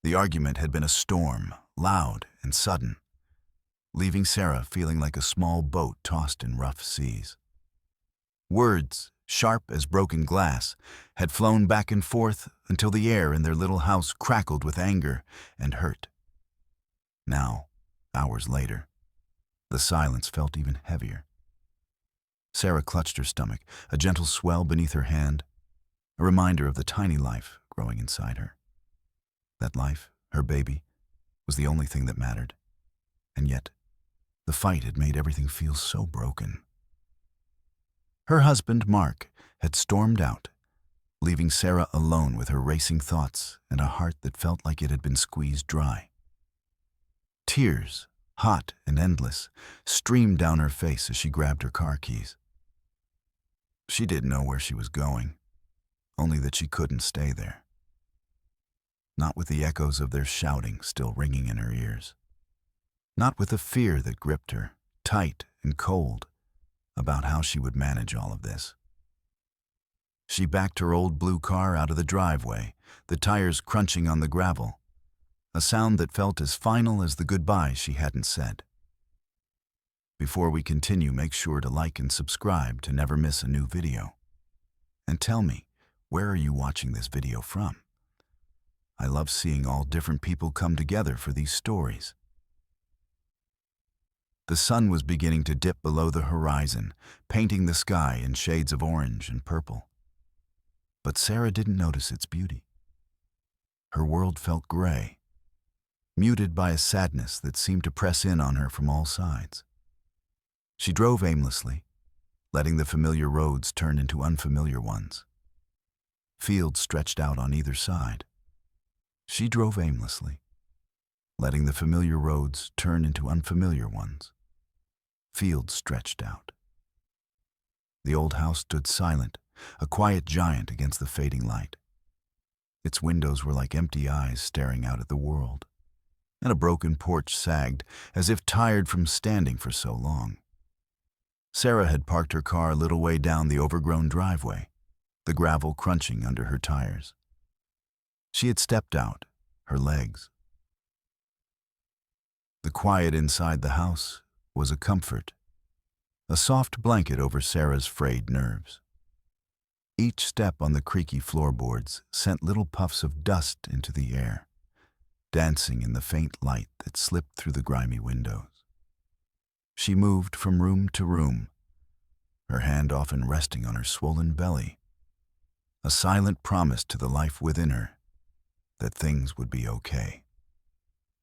The argument had been a storm, loud and sudden, leaving Sarah feeling like a small boat tossed in rough seas. Words, sharp as broken glass, had flown back and forth until the air in their little house crackled with anger and hurt. Now, hours later, the silence felt even heavier. Sarah clutched her stomach, a gentle swell beneath her hand, a reminder of the tiny life growing inside her. That life, her baby, was the only thing that mattered. And yet, the fight had made everything feel so broken. Her husband, Mark, had stormed out, leaving Sarah alone with her racing thoughts and a heart that felt like it had been squeezed dry. Tears, hot and endless, streamed down her face as she grabbed her car keys. She didn't know where she was going, only that she couldn't stay there. Not with the echoes of their shouting still ringing in her ears. Not with the fear that gripped her, tight and cold, about how she would manage all of this. She backed her old blue car out of the driveway, the tires crunching on the gravel, a sound that felt as final as the goodbye she hadn't said. Before we continue, make sure to like and subscribe to never miss a new video. And tell me, where are you watching this video from? I love seeing all different people come together for these stories. The sun was beginning to dip below the horizon, painting the sky in shades of orange and purple. But Sarah didn't notice its beauty. Her world felt gray, muted by a sadness that seemed to press in on her from all sides. She drove aimlessly, letting the familiar roads turn into unfamiliar ones. Fields stretched out on either side. She drove aimlessly, letting the familiar roads turn into unfamiliar ones. Fields stretched out. The old house stood silent, a quiet giant against the fading light. Its windows were like empty eyes staring out at the world, and a broken porch sagged as if tired from standing for so long. Sarah had parked her car a little way down the overgrown driveway, the gravel crunching under her tires. She had stepped out, her legs. The quiet inside the house was a comfort, a soft blanket over Sarah's frayed nerves. Each step on the creaky floorboards sent little puffs of dust into the air, dancing in the faint light that slipped through the grimy windows. She moved from room to room, her hand often resting on her swollen belly, a silent promise to the life within her that things would be okay.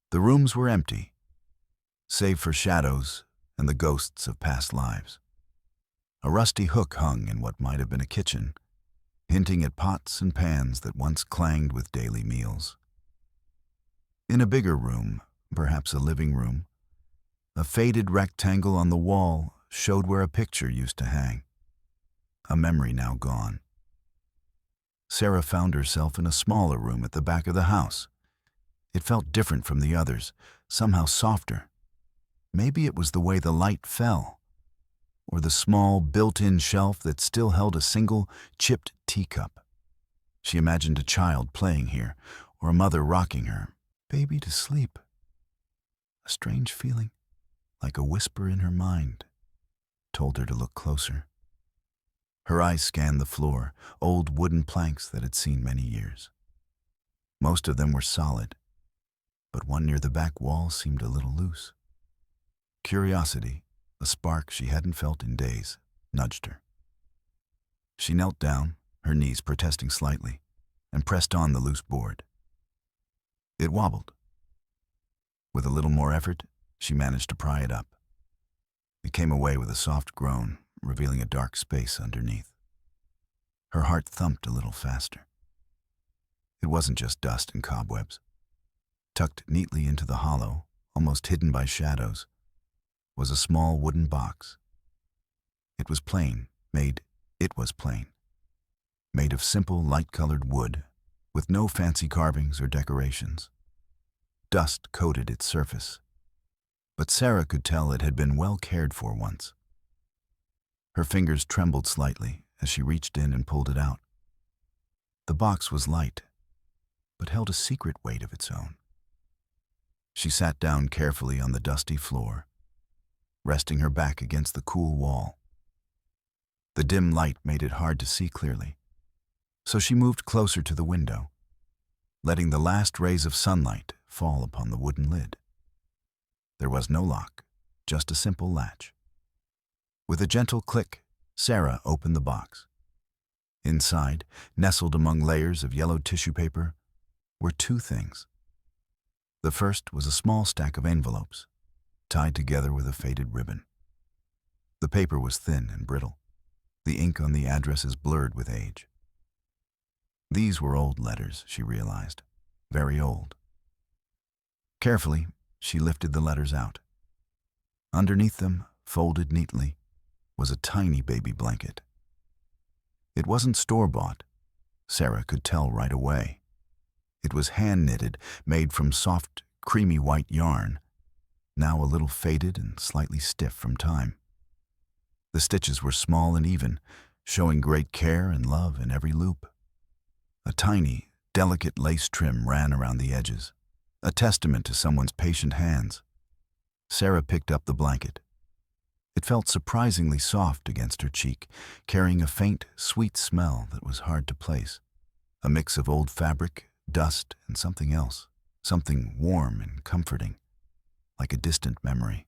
The rooms were empty, save for shadows and the ghosts of past lives. A rusty hook hung in what might have been a kitchen, hinting at pots and pans that once clanged with daily meals. In a bigger room, perhaps a living room, a faded rectangle on the wall showed where a picture used to hang, a memory now gone. Sarah found herself in a smaller room at the back of the house. It felt different from the others, somehow softer. Maybe it was the way the light fell, or the small built-in shelf that still held a single chipped teacup. She imagined a child playing here, or a mother rocking her baby to sleep. A strange feeling, like a whisper in her mind, told her to look closer. Her eyes scanned the floor, old wooden planks that had seen many years. Most of them were solid, but one near the back wall seemed a little loose. Curiosity, a spark she hadn't felt in days, nudged her. She knelt down, her knees protesting slightly, and pressed on the loose board. It wobbled. With a little more effort, she managed to pry it up. It came away with a soft groan, revealing a dark space underneath. Her heart thumped a little faster. It wasn't just dust and cobwebs. Tucked neatly into the hollow, almost hidden by shadows, was a small wooden box. It was plain, made of simple, light-colored wood, with no fancy carvings or decorations. Dust coated its surface, but Sarah could tell it had been well cared for once. Her fingers trembled slightly as she reached in and pulled it out. The box was light, but held a secret weight of its own. She sat down carefully on the dusty floor, resting her back against the cool wall. The dim light made it hard to see clearly, so she moved closer to the window, letting the last rays of sunlight fall upon the wooden lid. There was no lock, just a simple latch. With a gentle click, Sarah opened the box. Inside, nestled among layers of yellowed tissue paper, were two things. The first was a small stack of envelopes, tied together with a faded ribbon. The paper was thin and brittle, the ink on the addresses blurred with age. These were old letters, she realized, very old. Carefully, she lifted the letters out. Underneath them, folded neatly, was a tiny baby blanket. It wasn't store-bought. Sarah could tell right away. It was hand-knitted, made from soft, creamy white yarn, now a little faded and slightly stiff from time. The stitches were small and even, showing great care and love in every loop. A tiny, delicate lace trim ran around the edges, a testament to someone's patient hands. Sarah picked up the blanket. It felt surprisingly soft against her cheek, carrying a faint, sweet smell that was hard to place. A mix of old fabric, dust, and something else, something warm and comforting, like a distant memory.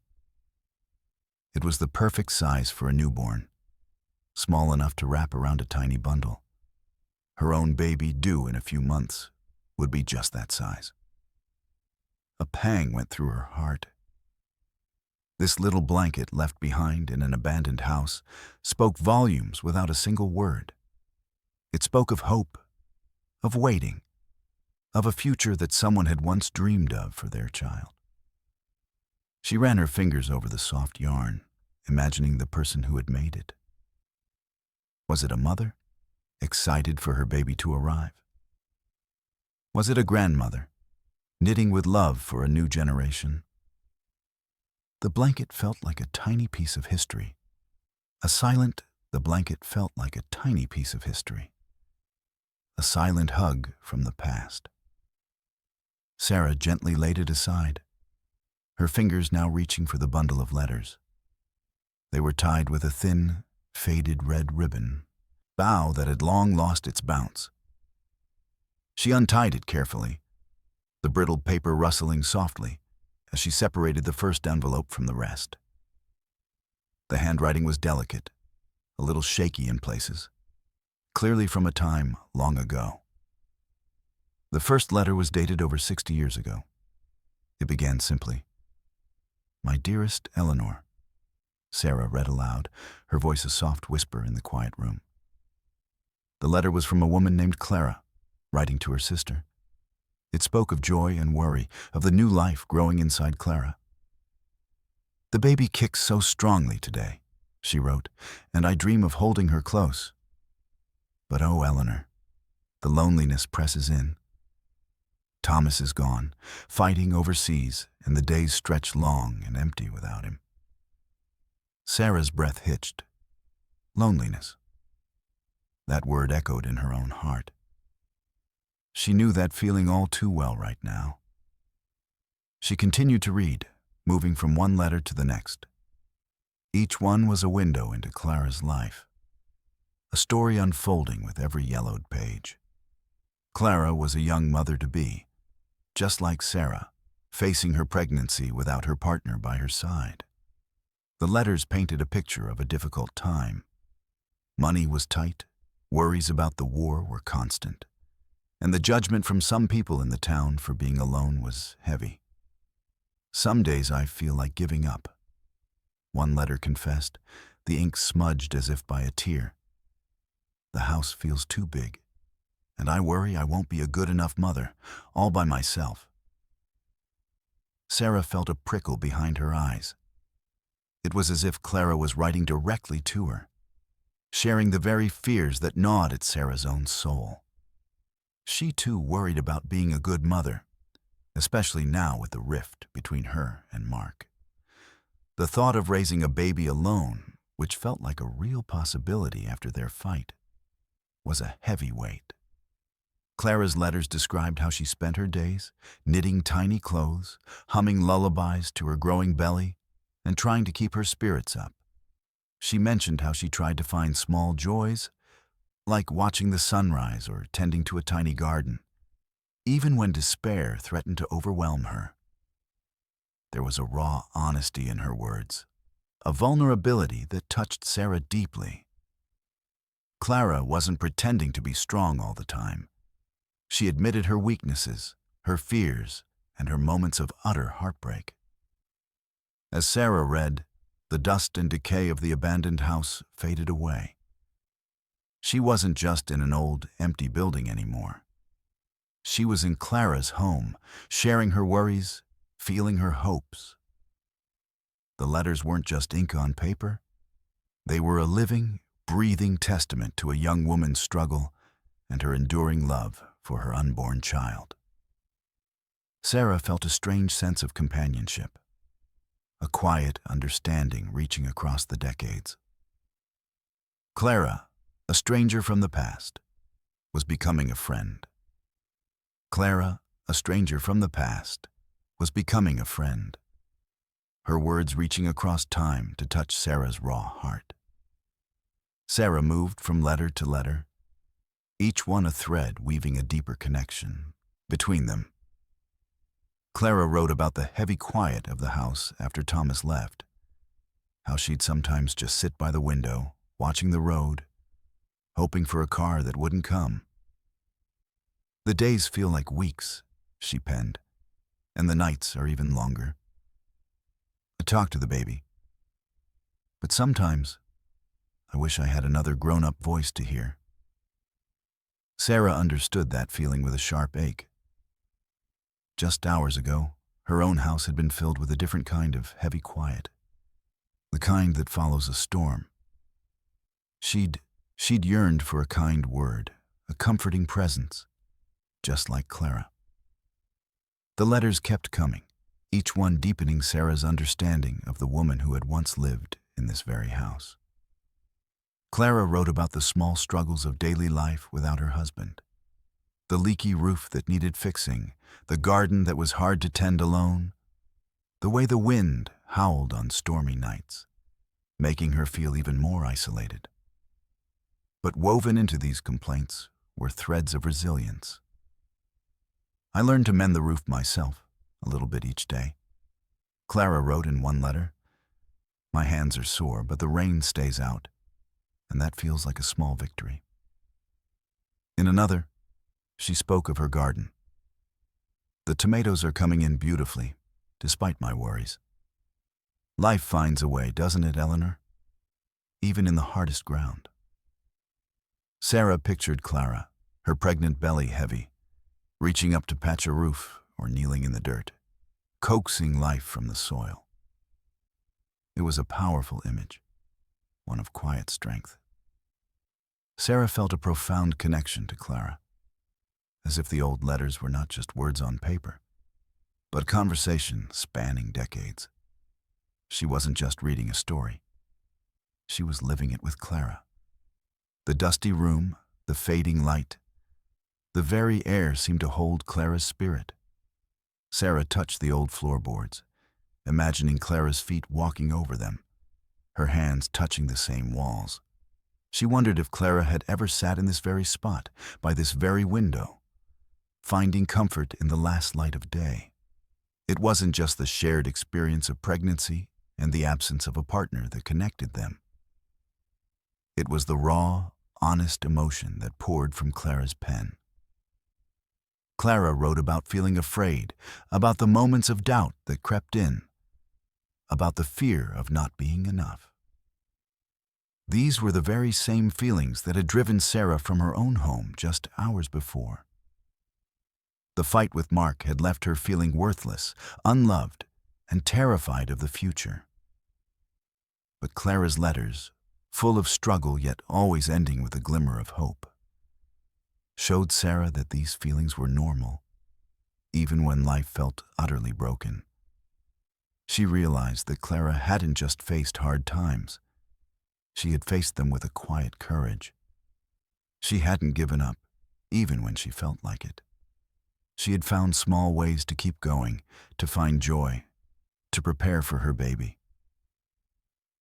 It was the perfect size for a newborn, small enough to wrap around a tiny bundle. Her own baby, due in a few months, would be just that size. A pang went through her heart. This little blanket left behind in an abandoned house spoke volumes without a single word. It spoke of hope, of waiting, of a future that someone had once dreamed of for their child. She ran her fingers over the soft yarn, imagining the person who had made it. Was it a mother, excited for her baby to arrive? Was it a grandmother, knitting with love for a new generation? The blanket felt like a tiny piece of history. The blanket felt like a tiny piece of history. A silent hug from the past. Sarah gently laid it aside, her fingers now reaching for the bundle of letters. They were tied with a thin, faded red ribbon, bow that had long lost its bounce. She untied it carefully, the brittle paper rustling softly as she separated the first envelope from the rest. The handwriting was delicate, a little shaky in places, clearly from a time long ago. The first letter was dated over 60 years ago. It began simply, "My dearest Eleanor," Sarah read aloud, her voice a soft whisper in the quiet room. The letter was from a woman named Clara, writing to her sister. It spoke of joy and worry, of the new life growing inside Clara. "The baby kicks so strongly today," she wrote, "and I dream of holding her close. But oh, Eleanor, the loneliness presses in. Thomas is gone, fighting overseas, and the days stretch long and empty without him." Sarah's breath hitched. Loneliness. That word echoed in her own heart. She knew that feeling all too well right now. She continued to read, moving from one letter to the next. Each one was a window into Clara's life, a story unfolding with every yellowed page. Clara was a young mother-to-be, just like Sarah, facing her pregnancy without her partner by her side. The letters painted a picture of a difficult time. Money was tight, worries about the war were constant, and the judgment from some people in the town for being alone was heavy. "Some days I feel like giving up," one letter confessed, the ink smudged as if by a tear. "The house feels too big, and I worry I won't be a good enough mother, all by myself." Sarah felt a prickle behind her eyes. It was as if Clara was writing directly to her, sharing the very fears that gnawed at Sarah's own soul. She too worried about being a good mother, especially now with the rift between her and Mark. The thought of raising a baby alone, which felt like a real possibility after their fight, was a heavy weight. Clara's letters described how she spent her days knitting tiny clothes, humming lullabies to her growing belly, and trying to keep her spirits up. She mentioned how she tried to find small joys, like watching the sunrise or tending to a tiny garden, even when despair threatened to overwhelm her. There was a raw honesty in her words, a vulnerability that touched Sarah deeply. Clara wasn't pretending to be strong all the time. She admitted her weaknesses, her fears, and her moments of utter heartbreak. As Sarah read, the dust and decay of the abandoned house faded away. She wasn't just in an old, empty building anymore. She was in Clara's home, sharing her worries, feeling her hopes. The letters weren't just ink on paper. They were a living, breathing testament to a young woman's struggle and her enduring love for her unborn child. Sarah felt a strange sense of companionship, a quiet understanding reaching across the decades. Clara, a stranger from the past, was becoming a friend. Clara, a stranger from the past, was becoming a friend. Her words reaching across time to touch Sarah's raw heart. Sarah moved from letter to letter, each one a thread weaving a deeper connection between them. Clara wrote about the heavy quiet of the house after Thomas left, how she'd sometimes just sit by the window, watching the road, hoping for a car that wouldn't come. The days feel like weeks, she penned, and the nights are even longer. I talk to the baby, but sometimes I wish I had another grown-up voice to hear. Sarah understood that feeling with a sharp ache. Just hours ago, her own house had been filled with a different kind of heavy quiet, the kind that follows a storm. She'd yearned for a kind word, a comforting presence, just like Clara. The letters kept coming, each one deepening Sarah's understanding of the woman who had once lived in this very house. Clara wrote about the small struggles of daily life without her husband, the leaky roof that needed fixing, the garden that was hard to tend alone, the way the wind howled on stormy nights, making her feel even more isolated. But woven into these complaints were threads of resilience. I learned to mend the roof myself, a little bit each day. Clara wrote in one letter, "My hands are sore, but the rain stays out, and that feels like a small victory." In another, she spoke of her garden. "The tomatoes are coming in beautifully, despite my worries. Life finds a way, doesn't it, Eleanor? Even in the hardest ground." Sarah pictured Clara, her pregnant belly heavy, reaching up to patch a roof or kneeling in the dirt, coaxing life from the soil. It was a powerful image, one of quiet strength. Sarah felt a profound connection to Clara, as if the old letters were not just words on paper, but conversation spanning decades. She wasn't just reading a story. She was living it with Clara. The dusty room, the fading light, the very air seemed to hold Clara's spirit. Sarah touched the old floorboards, imagining Clara's feet walking over them, her hands touching the same walls. She wondered if Clara had ever sat in this very spot, by this very window, finding comfort in the last light of day. It wasn't just the shared experience of pregnancy and the absence of a partner that connected them. It was the raw, honest emotion that poured from Clara's pen. Clara wrote about feeling afraid, about the moments of doubt that crept in, about the fear of not being enough. These were the very same feelings that had driven Sarah from her own home just hours before. The fight with Mark had left her feeling worthless, unloved, and terrified of the future. But Clara's letters, full of struggle yet always ending with a glimmer of hope, showed Sarah that these feelings were normal, even when life felt utterly broken. She realized that Clara hadn't just faced hard times. She had faced them with a quiet courage. She hadn't given up. even when she felt like it. She had found small ways to keep going, to find joy, to prepare for her baby.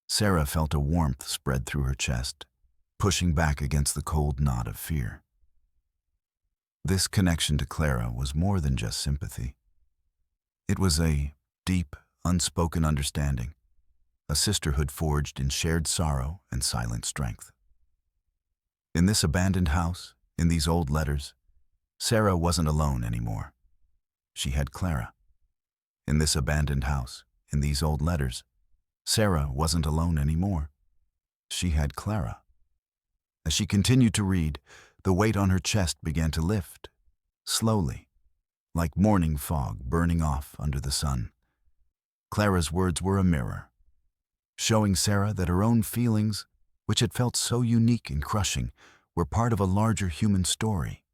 Sarah felt a warmth spread through her chest, pushing back against the cold knot of fear. This connection to Clara was more than just sympathy. It was a deep, unspoken understanding, a sisterhood forged in shared sorrow and silent strength. In this abandoned house, in these old letters, Sarah wasn't alone anymore. She had Clara. In this abandoned house, in these old letters, Sarah wasn't alone anymore. She had Clara. As she continued to read, the weight on her chest began to lift, slowly, like morning fog burning off under the sun. Clara's words were a mirror, showing Sarah that her own feelings, which had felt so unique and crushing, were part of a larger human story.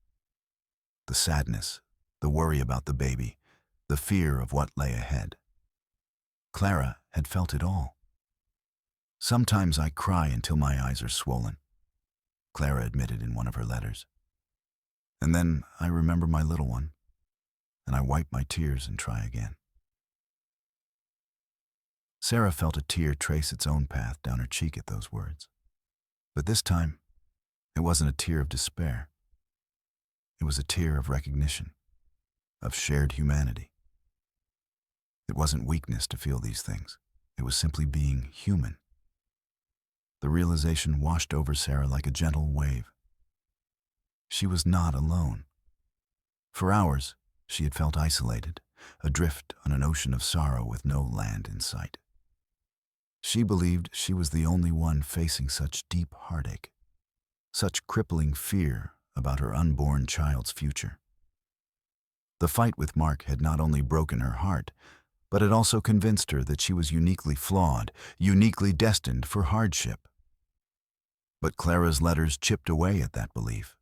The sadness, the worry about the baby, the fear of what lay ahead. Clara had felt it all. "Sometimes I cry until my eyes are swollen," Clara admitted in one of her letters. "And then I remember my little one, and I wipe my tears and try again." Sarah felt a tear trace its own path down her cheek at those words. But this time, it wasn't a tear of despair. It was a tear of recognition, of shared humanity. It wasn't weakness to feel these things. It was simply being human. The realization washed over Sarah like a gentle wave. She was not alone. For hours, she had felt isolated, adrift on an ocean of sorrow with no land in sight. She believed she was the only one facing such deep heartache, such crippling fear about her unborn child's future. The fight with Mark had not only broken her heart, but it also convinced her that she was uniquely flawed, uniquely destined for hardship. But Clara's letters chipped away at that belief.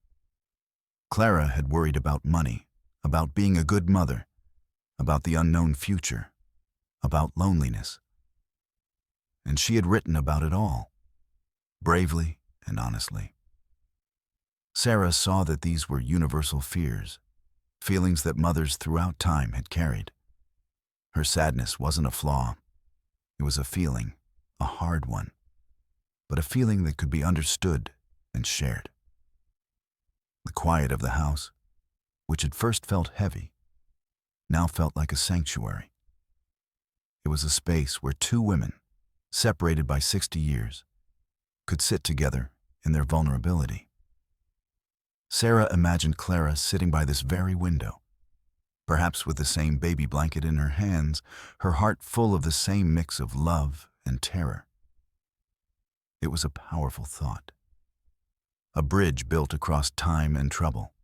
Clara had worried about money, about being a good mother, about the unknown future, about loneliness. And she had written about it all, bravely and honestly. Sarah saw that these were universal fears, feelings that mothers throughout time had carried. Her sadness wasn't a flaw. It was a feeling, a hard one, but a feeling that could be understood and shared. The quiet of the house, which had first felt heavy, now felt like a sanctuary. It was a space where two women, separated by 60 years, could sit together in their vulnerability. Sarah imagined Clara sitting by this very window, perhaps with the same baby blanket in her hands, her heart full of the same mix of love and terror. It was a powerful thought, a bridge built across time and trouble.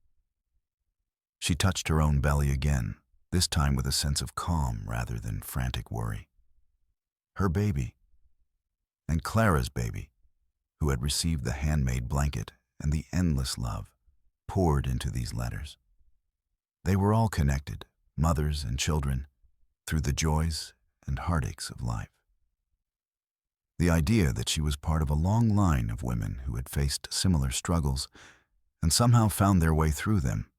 She touched her own belly again, this time with a sense of calm rather than frantic worry. Her baby, and Clara's baby, who had received the handmade blanket and the endless love, poured into these letters. They were all connected, mothers and children, through the joys and heartaches of life. The idea that she was part of a long line of women who had faced similar struggles and somehow found their way through them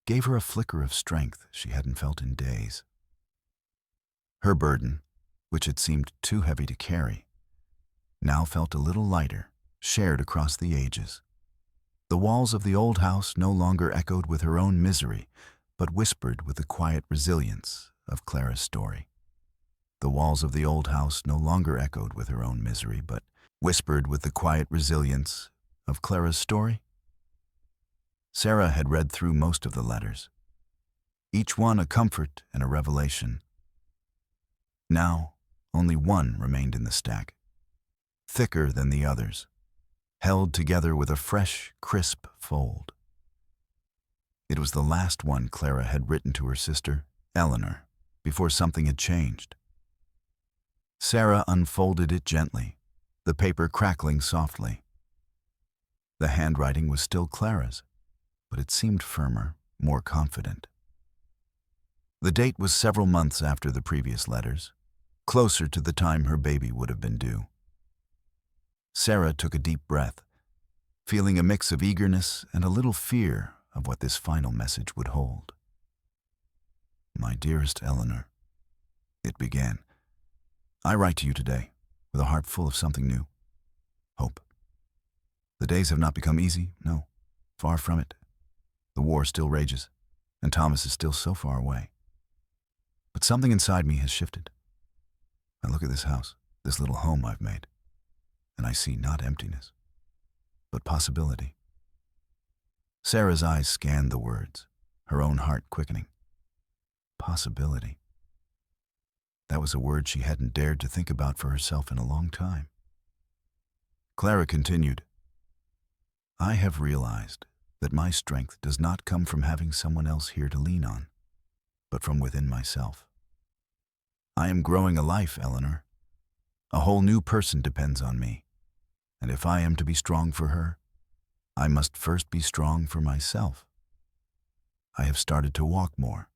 gave her a flicker of strength she hadn't felt in days. Her burden, which had seemed too heavy to carry, now felt a little lighter, shared across the ages. The walls of the old house no longer echoed with her own misery, but whispered with the quiet resilience of Clara's story. The walls of the old house no longer echoed with her own misery, but whispered with the quiet resilience of Clara's story. Sarah had read through most of the letters, each one a comfort and a revelation. Now, only one remained in the stack, thicker than the others, held together with a fresh, crisp fold. It was the last one Clara had written to her sister, Eleanor, before something had changed. Sarah unfolded it gently, the paper crackling softly. The handwriting was still Clara's, but it seemed firmer, more confident. The date was several months after the previous letters, closer to the time her baby would have been due. Sarah took a deep breath, feeling a mix of eagerness and a little fear of what this final message would hold. "My dearest Eleanor," it began, "I write to you today with a heart full of something new. Hope. The days have not become easy, no, far from it. The war still rages, and Thomas is still so far away. But something inside me has shifted. I look at this house, this little home I've made, and I see not emptiness, but possibility." Sarah's eyes scanned the words, her own heart quickening. Possibility. That was a word she hadn't dared to think about for herself in a long time. Clara continued, "I have realized that my strength does not come from having someone else here to lean on, but from within myself. I am growing a life, Eleanor. A whole new person depends on me, and if I am to be strong for her, I must first be strong for myself. I have started to walk more,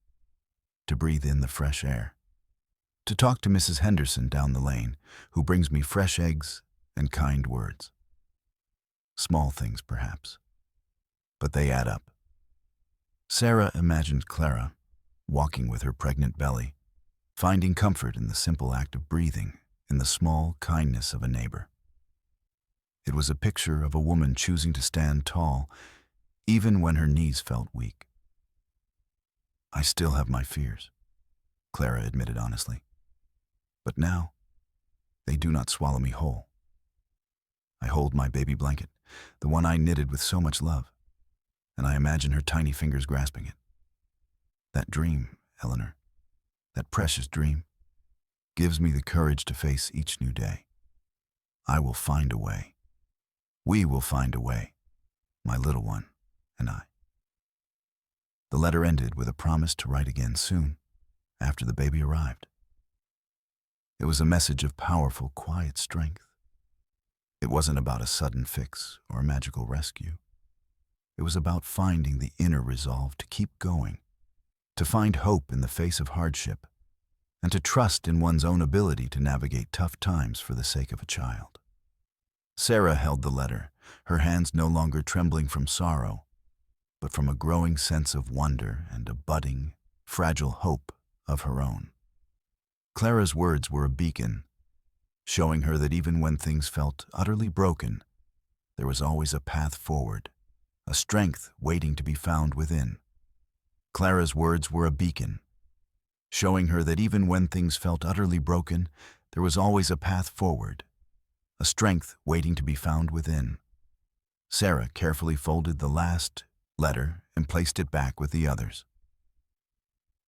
to breathe in the fresh air, to talk to Mrs. Henderson down the lane, who brings me fresh eggs and kind words. Small things, perhaps, but they add up." Sarah imagined Clara, walking with her pregnant belly, finding comfort in the simple act of breathing, in the small kindness of a neighbor. It was a picture of a woman choosing to stand tall, even when her knees felt weak. "I still have my fears," Clara admitted honestly. "But now, they do not swallow me whole. I hold my baby blanket, the one I knitted with so much love, and I imagine her tiny fingers grasping it. That dream, Eleanor, that precious dream, gives me the courage to face each new day. I will find a way. We will find a way, my little one and I." The letter ended with a promise to write again soon, after the baby arrived. It was a message of powerful, quiet strength. It wasn't about a sudden fix or a magical rescue. It was about finding the inner resolve to keep going, to find hope in the face of hardship, and to trust in one's own ability to navigate tough times for the sake of a child. Sarah held the letter, her hands no longer trembling from sorrow, but from a growing sense of wonder and a budding, fragile hope of her own. Clara's words were a beacon, showing her that even when things felt utterly broken, there was always a path forward, a strength waiting to be found within. Clara's words were a beacon, showing her that even when things felt utterly broken, there was always a path forward, a strength waiting to be found within. Sarah carefully folded the last letter and placed it back with the others.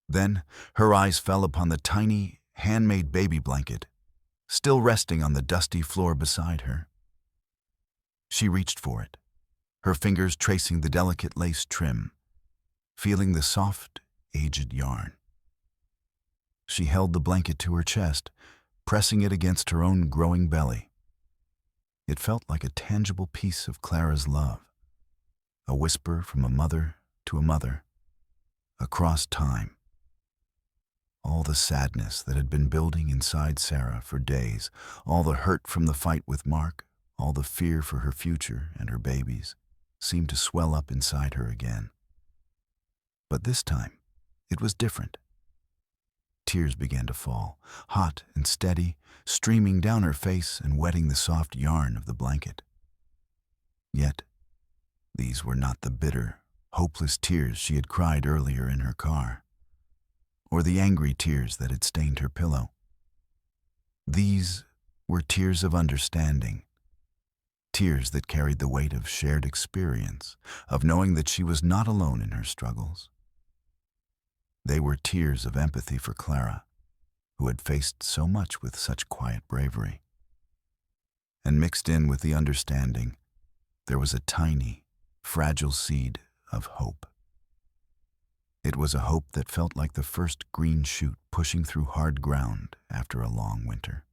Then her eyes fell upon the tiny, handmade baby blanket, still resting on the dusty floor beside her. She reached for it, her fingers tracing the delicate lace trim, feeling the soft, aged yarn. She held the blanket to her chest, pressing it against her own growing belly. It felt like a tangible piece of Clara's love, a whisper from a mother to a mother, across time. All the sadness that had been building inside Sarah for days, all the hurt from the fight with Mark, all the fear for her future and her babies, seemed to swell up inside her again. But this time, it was different. Tears began to fall, hot and steady, streaming down her face and wetting the soft yarn of the blanket. Yet, these were not the bitter, hopeless tears she had cried earlier in her car, or the angry tears that had stained her pillow. These were tears of understanding, tears that carried the weight of shared experience, of knowing that she was not alone in her struggles. They were tears of empathy for Clara, who had faced so much with such quiet bravery. And mixed in with the understanding, there was a tiny, fragile seed of hope. It was a hope that felt like the first green shoot pushing through hard ground after a long winter.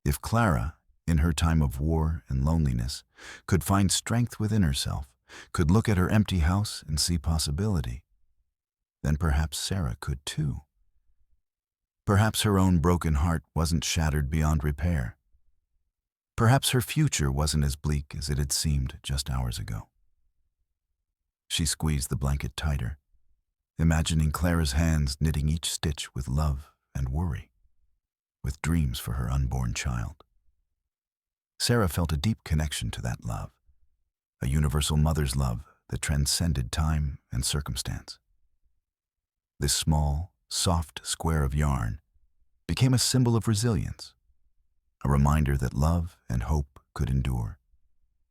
If Clara, in her time of war and loneliness, could find strength within herself, could look at her empty house and see possibility, then perhaps Sarah could too. Perhaps her own broken heart wasn't shattered beyond repair. Perhaps her future wasn't as bleak as it had seemed just hours ago. She squeezed the blanket tighter, imagining Clara's hands knitting each stitch with love and worry, with dreams for her unborn child. Sarah felt a deep connection to that love, a universal mother's love that transcended time and circumstance. This small, soft square of yarn became a symbol of resilience, a reminder that love and hope could endure,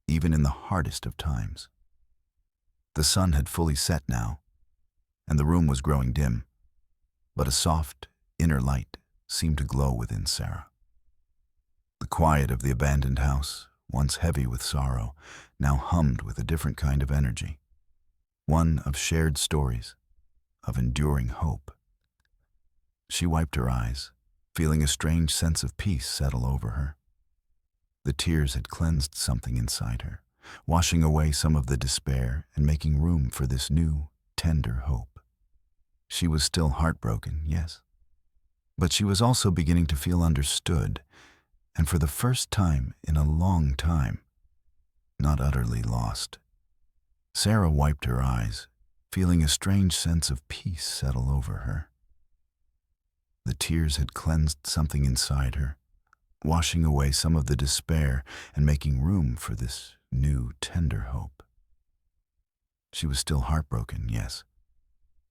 even in the hardest of times. The sun had fully set now, and the room was growing dim, but a soft, inner light seemed to glow within Sarah. The quiet of the abandoned house, once heavy with sorrow, now hummed with a different kind of energy, one of shared stories, of enduring hope. She wiped her eyes, feeling a strange sense of peace settle over her. The tears had cleansed something inside her, washing away some of the despair and making room for this new, tender hope. She was still heartbroken, yes, but she was also beginning to feel understood, and for the first time in a long time, not utterly lost. Sarah wiped her eyes, feeling a strange sense of peace settle over her. The tears had cleansed something inside her, washing away some of the despair and making room for this new, tender hope. She was still heartbroken, yes,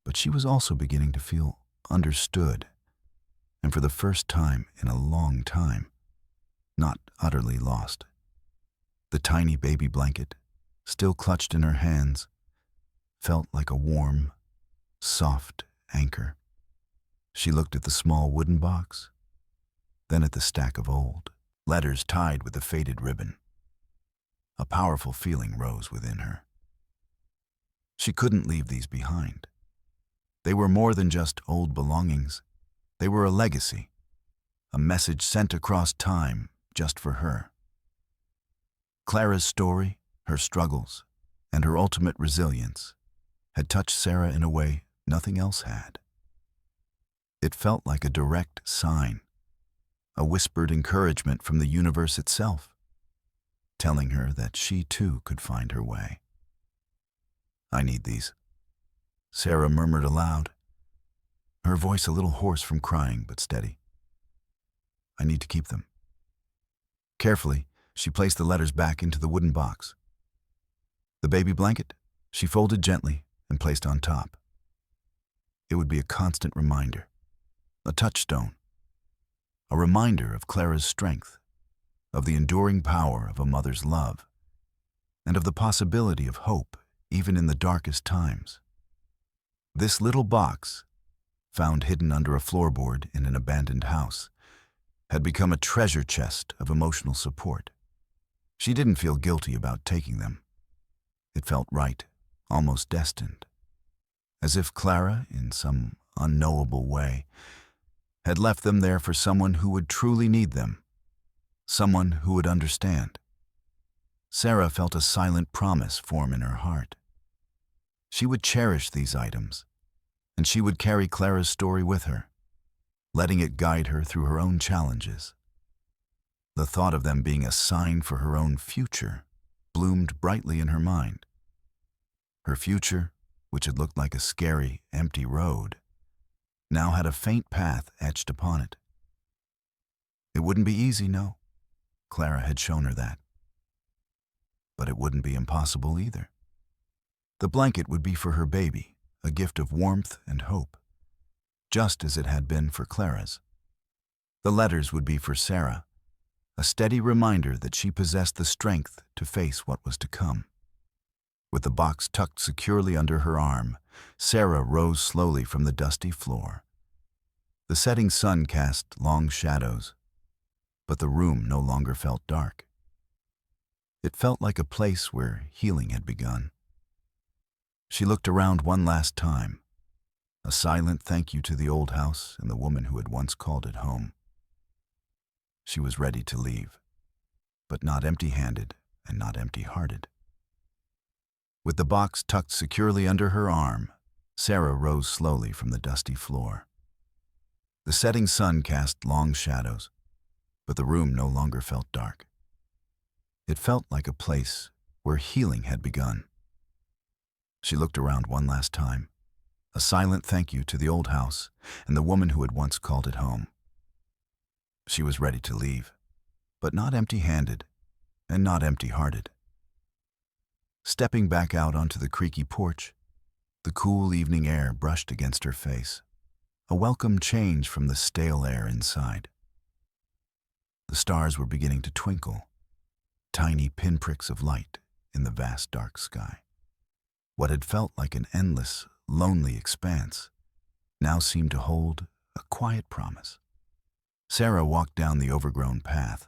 but she was also beginning to feel understood, and for the first time in a long time, not utterly lost. The tiny baby blanket, still clutched in her hands, felt like a warm, soft anchor. She looked at the small wooden box, then at the stack of old letters tied with a faded ribbon. A powerful feeling rose within her. She couldn't leave these behind. They were more than just old belongings. They were a legacy, a message sent across time just for her. Clara's story, her struggles, and her ultimate resilience had touched Sarah in a way nothing else had. It felt like a direct sign, a whispered encouragement from the universe itself, telling her that she too could find her way. "I need these," Sarah murmured aloud, her voice a little hoarse from crying but steady. "I need to keep them." Carefully, she placed the letters back into the wooden box. The baby blanket she folded gently and placed on top. It would be a constant reminder, a touchstone, a reminder of Clara's strength, of the enduring power of a mother's love, and of the possibility of hope even in the darkest times. This little box, found hidden under a floorboard in an abandoned house, had become a treasure chest of emotional support. She didn't feel guilty about taking them. It felt right, almost destined, as if Clara, in some unknowable way, had left them there for someone who would truly need them, someone who would understand. Sarah felt a silent promise form in her heart. She would cherish these items, and she would carry Clara's story with her, letting it guide her through her own challenges. The thought of them being a sign for her own future bloomed brightly in her mind. Her future, which had looked like a scary, empty road, now had a faint path etched upon it. It wouldn't be easy, no. Clara had shown her that. But it wouldn't be impossible either. The blanket would be for her baby, a gift of warmth and hope, just as it had been for Clara's. The letters would be for Sarah, a steady reminder that she possessed the strength to face what was to come. With the box tucked securely under her arm, Sarah rose slowly from the dusty floor. The setting sun cast long shadows, but the room no longer felt dark. It felt like a place where healing had begun. She looked around one last time, a silent thank you to the old house and the woman who had once called it home. She was ready to leave, but not empty-handed and not empty-hearted. With the box tucked securely under her arm, Sarah rose slowly from the dusty floor. The setting sun cast long shadows, but the room no longer felt dark. It felt like a place where healing had begun. She looked around one last time, a silent thank you to the old house and the woman who had once called it home. She was ready to leave, but not empty-handed and not empty-hearted. Stepping back out onto the creaky porch, the cool evening air brushed against her face, a welcome change from the stale air inside. The stars were beginning to twinkle, tiny pinpricks of light in the vast dark sky. What had felt like an endless, lonely expanse now seemed to hold a quiet promise. Sarah walked down the overgrown path,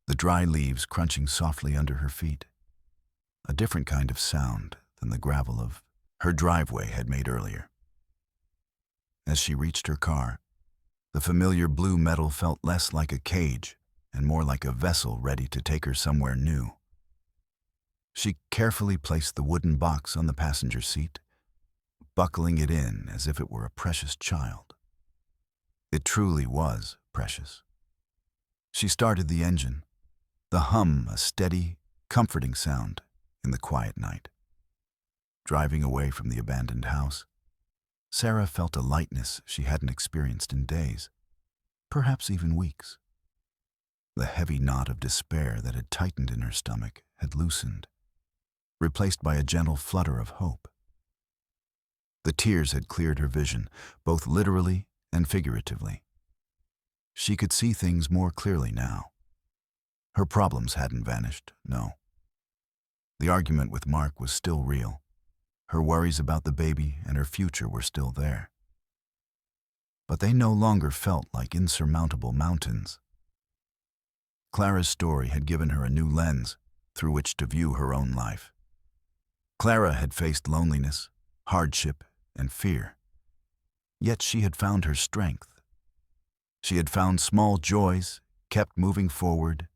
the dry leaves crunching softly under her feet, a different kind of sound than the gravel of her driveway had made earlier. As she reached her car, the familiar blue metal felt less like a cage and more like a vessel ready to take her somewhere new. She carefully placed the wooden box on the passenger seat, buckling it in as if it were a precious child. It truly was precious. She started the engine, the hum a steady, comforting sound in the quiet night. Driving away from the abandoned house, Sarah felt a lightness she hadn't experienced in days, perhaps even weeks. The heavy knot of despair that had tightened in her stomach had loosened, replaced by a gentle flutter of hope. The tears had cleared her vision, both literally and figuratively. She could see things more clearly now. Her problems hadn't vanished, no. The argument with Mark was still real. Her worries about the baby and her future were still there. But they no longer felt like insurmountable mountains. Clara's story had given her a new lens through which to view her own life. Clara had faced loneliness, hardship, and fear. Yet she had found her strength. She had found small joys, kept moving forward,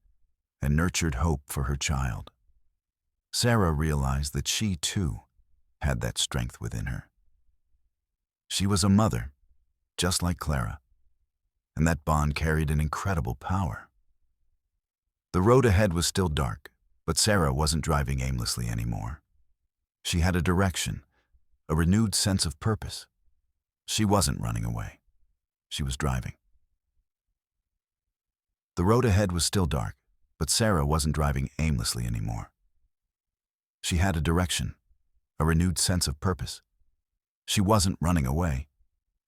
and nurtured hope for her child. Sarah realized that she, too, had that strength within her. She was a mother, just like Clara, and that bond carried an incredible power. The road ahead was still dark, but Sarah wasn't driving aimlessly anymore. She had a direction, a renewed sense of purpose. She wasn't running away. She was driving. The road ahead was still dark, but Sarah wasn't driving aimlessly anymore. She had a direction, a renewed sense of purpose. She wasn't running away.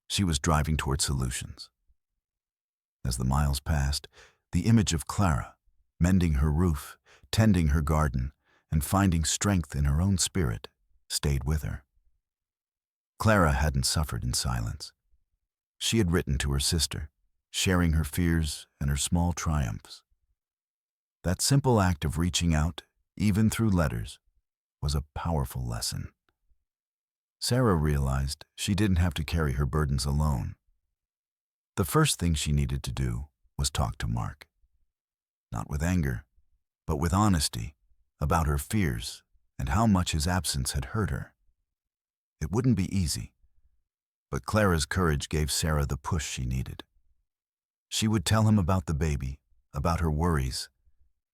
She was driving toward solutions. As the miles passed, the image of Clara, mending her roof, tending her garden, and finding strength in her own spirit, stayed with her. Clara hadn't suffered in silence. She had written to her sister, sharing her fears and her small triumphs. That simple act of reaching out, even through letters, was a powerful lesson. Sarah realized she didn't have to carry her burdens alone. The first thing she needed to do was talk to Mark. Not with anger, but with honesty about her fears and how much his absence had hurt her. It wouldn't be easy, but Clara's courage gave Sarah the push she needed. She would tell him about the baby, about her worries,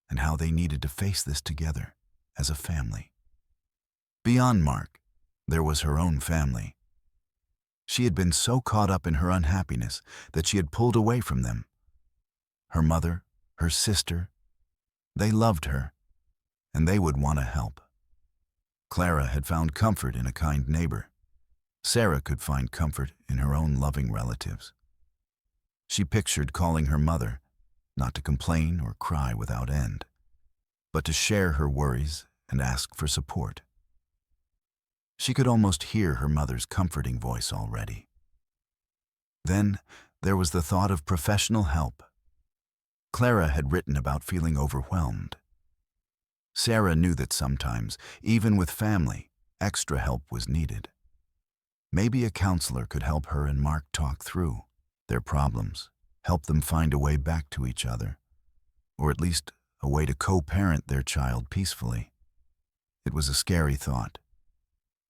and how they needed to face this together as a family. Beyond Mark, there was her own family. She had been so caught up in her unhappiness that she had pulled away from them. Her mother, her sister, they loved her, and they would want to help. Clara had found comfort in a kind neighbor. Sarah could find comfort in her own loving relatives. She pictured calling her mother, not to complain or cry without end, but to share her worries and ask for support. She could almost hear her mother's comforting voice already. Then there was the thought of professional help. Clara had written about feeling overwhelmed. Sarah knew that sometimes, even with family, extra help was needed. Maybe a counselor could help her and Mark talk through their problems, help them find a way back to each other, or at least a way to co-parent their child peacefully. It was a scary thought,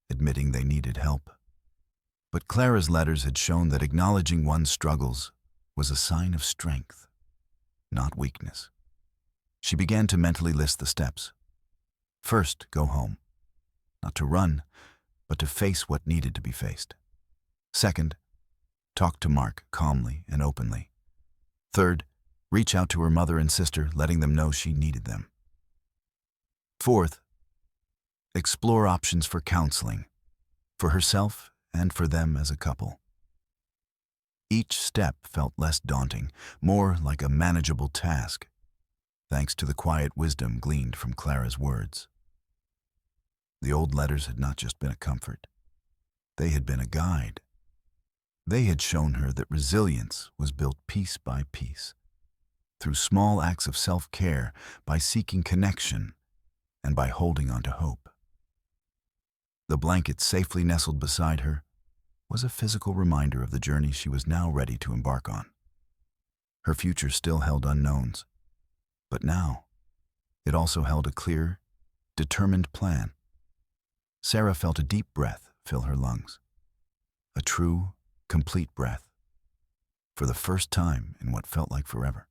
admitting they needed help. But Clara's letters had shown that acknowledging one's struggles was a sign of strength, not weakness. She began to mentally list the steps. First, go home. Not to run, but to face what needed to be faced. Second, talk to Mark calmly and openly. Third, reach out to her mother and sister, letting them know she needed them. Fourth, explore options for counseling, for herself and for them as a couple. Each step felt less daunting, more like a manageable task, thanks to the quiet wisdom gleaned from Clara's words. The old letters had not just been a comfort. They had been a guide. They had shown her that resilience was built piece by piece, through small acts of self-care, by seeking connection, and by holding on to hope. The blanket safely nestled beside her was a physical reminder of the journey she was now ready to embark on. Her future still held unknowns, but now it also held a clear, determined plan. Sarah felt a deep breath fill her lungs, a true, complete breath. For the first time in what felt like forever,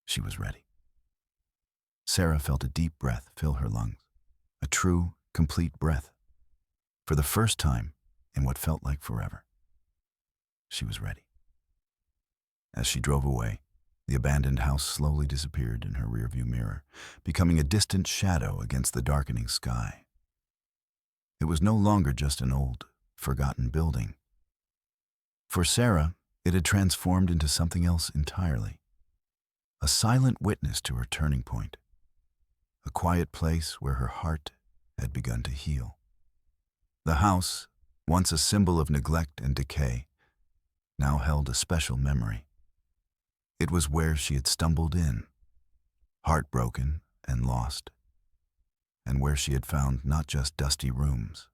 she was ready. Sarah felt a deep breath fill her lungs, a true, complete breath. For the first time in what felt like forever, she was ready. As she drove away, the abandoned house slowly disappeared in her rearview mirror, becoming a distant shadow against the darkening sky. It was no longer just an old, forgotten building. For Sarah, it had transformed into something else entirely. A silent witness to her turning point. A quiet place where her heart had begun to heal. The house, once a symbol of neglect and decay, now held a special memory. It was where she had stumbled in, heartbroken and lost, and where she had found not just dusty rooms,